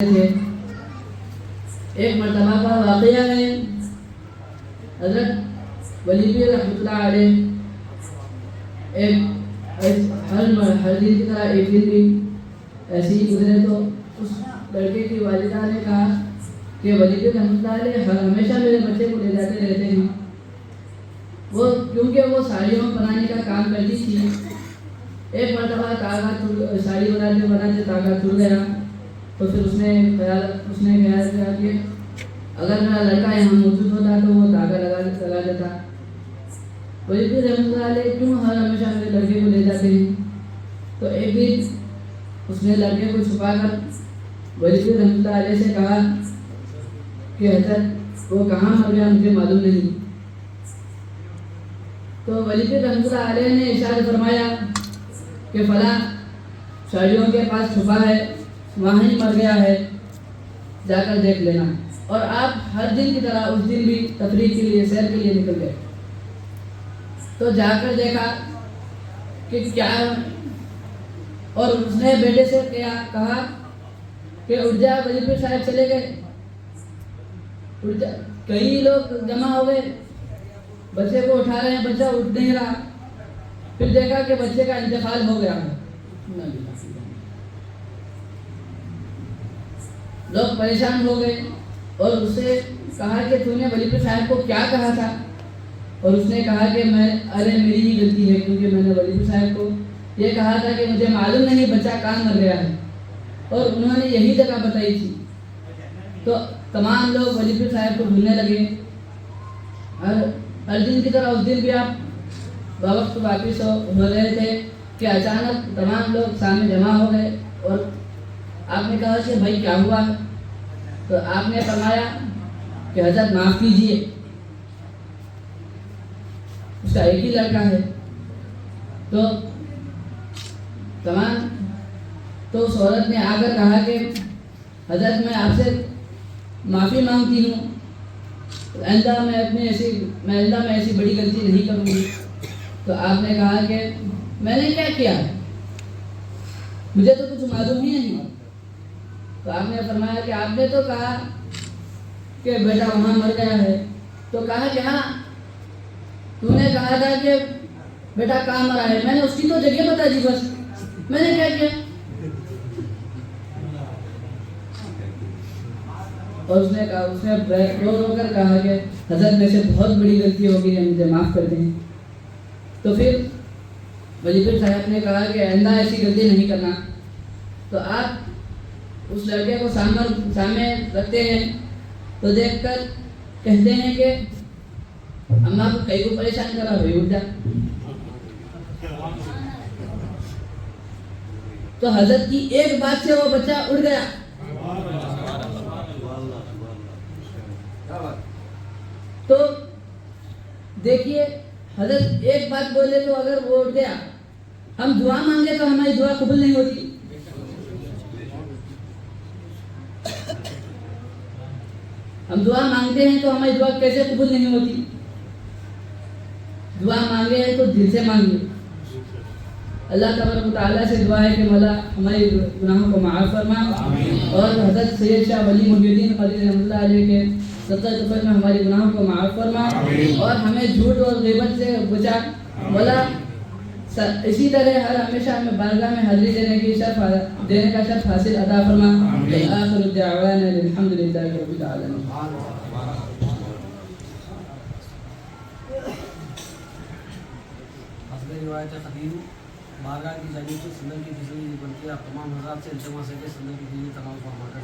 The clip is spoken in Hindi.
थे। एक मरतबा का वाक़या है, हज़रत वली रहमतुल्लाह अलैह हर दिन की तरह एक दिन भी ऐसे ही गुजरे तो उस लड़के की वालिदा ने कहा कि वली रहमतुल्लाह अलैह हमेशा मेरे बच्चे को ले जाते रहते हैं। वो क्योंकि वो साड़ियों बनाने का काम करती थी। एक मरतबा साड़ी बनाते बनाते तागा टूट गया तो फिर उसने ख्याल किया कि अगर मेरा लड़का यहाँ मौजूद होता तो वो धागा लगा देता। वली रहमतुल्लाह अलैह क्यों हमेशा मेरे लड़के को ले जाते हैं। तो एक दिन उसने लड़के को छुपाकर वली रहमतुल्लाह अलैह से कहा कि हज़रत वो कहाँ मर गया मुझे मालूम नहीं। तो वली रहमतुल्लाह अलैह ने इशारा फरमाया कि फला साड़ियों के पास छुपा है, वहाँ ही मर गया है, जाकर देख लेना। और आप हर दिन की तरह उस दिन भी तफरीह के लिए सैर के लिए निकल गए। तो जाकर देखा कि क्या, और उसने बेटे से कहा कि उठ जा, वजीफे साहब चले गए, उठ जा। कई लोग जमा हो गए, बच्चे को उठा रहे हैं, बच्चा उठ नहीं रहा। फिर देखा कि बच्चे का इंतकाल हो गया है। लोग परेशान हो गए और उससे कहा कि तूने वली साहब को क्या कहा था। और उसने कहा कि मेरी ही गलती है, क्योंकि मैंने वली साहब को ये कहा था कि मुझे मालूम नहीं बच्चा कहाँ मर गया है, और उन्होंने यही जगह बताई थी। तो तमाम लोग वली साहब को ढूंढने लगे। और हर दिन की तरह उस दिन भी आप वक्त वापिस हो रहे थे कि अचानक तमाम लोग सामने जमा हो गए और आपने कहा कि भाई क्या हुआ। तो आपने फरमाया कि हज़रत माफ़ कीजिए, उसका एक ही लड़का है। तो तमाम तो उस औरत ने आकर कहा कि हज़रत मैं आपसे माफ़ी मांगती हूँ, आइंदा मैं ऐसी बड़ी गलती नहीं करूँगी। तो आपने कहा कि मैंने क्या किया, मुझे तो कुछ मालूम ही नहीं। तो आपने फरमाया कि आपने तो कहा कि बेटा वहाँ मर गया है। तो कहा कि हाँ, तूने कहा था कि बेटा कहाँ मरा है, मैंने उसकी तो जगह बता दी, बस मैंने क्या किया। और उसने रो रो कर कहा कि हज़रत मेरे से बहुत बड़ी गलती हो गई है, मुझे माफ़ कर दें। तो फिर वली साहब ने कहा कि आइंदा ऐसी गलती नहीं करना। तो आप उस लड़के को सामने रखते हैं तो देखकर कहते हैं कि अम्मा को कई को परेशान करा, भाई उठ जा। तो हज़रत की एक बात से वो बच्चा उठ गया। तो देखिए, हज़रत एक बात बोले तो अगर वो उठ गया, हम दुआ मांगे तो हमारी दुआ कबूल नहीं होती। हम दुआ मांगते हैं तो हमारी दुआ कैसे कबूल नहीं होती। दुआ मांगे हैं तो दिल से मांगे। अल्लाह तबारक व तआला से दुआ है कि मौला हमारे गुनाहों को माफ़ फरमा और हज़रत सैयद शाह वली मुहीउद्दीन क़ादरी रहमतुल्लाह अलैह के सत्तर में हमारे गुनाहों को माफ़ फरमा और हमें झूठ और ग़ीबत से बचा। मौला इसी तरह हमेशा हमें बारगाह में हाज़िरी देने का शर्फ हासिल अता फरमा। आखिर दावाना अल्हम्दुलिल्लाहि रब्बिल आलमीन। रिवायत क़दीम बारगाह की जानिब से संदन की बिजली बनती है। आप तमाम हज़रात से इल्तिमास है कि संदन की बिजली तमाम फरमा कर